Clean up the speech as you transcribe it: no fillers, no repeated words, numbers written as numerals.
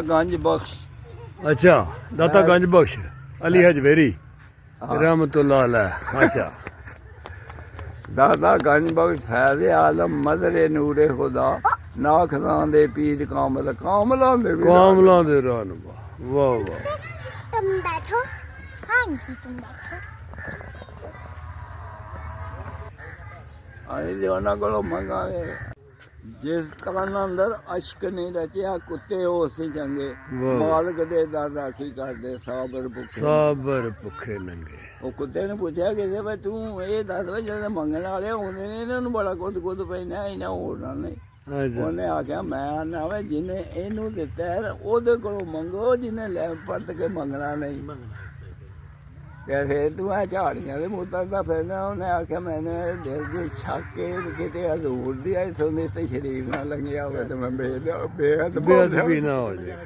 गंज बख्श। अच्छा दाता गंज बख्श अली हजवेरी रहमतुल्लाह अलैह। अच्छा दादा गंज बख्श फैज़े आलम मदरे नूरे खुदा नाखदां दे पीर कामल कामलां दे कामलां दे रहनुमा। वाह वाह। तुम बैठो। हाँ जी तुम बैठो। ਅਸੀਂ ਤੇ ਉਹਨਾਂ ਕੋਲੋਂ ਮੰਗਾਂਗੇ ਜਿਸ ਤਰ੍ਹਾਂ ਅੰਦਰ ਅਸ਼ਕ ਨਹੀਂ ਰਚਿਆ ਕੁੱਤੇ ਉਸ ਚੰਗੇ ਵਾਹ। ਮਾਲਕ ਦੇ ਦਰ ਰਾਖੀ ਕਰਦੇ ਸਾਬਰ ਭੁੱਖੇ। ਸਾਬਰ ਭੁੱਖੇ ਨੰਗੇ। ਉਹ ਕੁੱਤੇ ਨੇ ਪੁੱਛਿਆ ਕਿ ਭਾਈ ਤੂੰ ਇਹ ਦੱਸ ਵੇ ਜਿਹੜੇ ਮੰਗਣ ਵਾਲੇ ਆਉਂਦੇ ਨੇ ਇਹਨਾਂ ਨੂੰ ਬੜਾ ਕੁੱਦ ਪੈਂਦਾ ਇਹਨਾਂ ਹੋਰ ਨਾਲ ਨਹੀਂ। अच्छा ਉਹਨੇ ਆਖਿਆ ਮੈਂ ਆਨਾ ਵੇ ਜਿਹਨੇ ਇਹਨੂੰ ਦਿੱਤਾ ਹੈ ਉਹਦੇ ਕੋਲੋਂ ਮੰਗੋ ਜਿਹਨੇ ਲੈ ਪਰਤ ਕੇ ਮੰਗਣਾ ਨਹੀਂ। ਤੇ ਫਿਰ ਤੂੰ ਆ ਝਾੜੀਆਂ ਦੇ ਮੂਤਾਂ ਦਾ ਫਿਰਨਾ। ਉਹਨੇ ਆਖਿਆ ਮੈਨੇ ਦਿਲ ਦੇ ਛੱਕ ਕੇ ਕਿਤੇ ਹਜ਼ੂਰ ਦੀ ਇੱਥੋਂ ਦੇ ਤੇ ਸ਼ਰੀਫ ਨਾਲ ਲੰਘਿਆ ਹੋਵੇ ਤੇ ਮੈਂ ਬੇਅਦਬ बेअदबी ना हो जाए।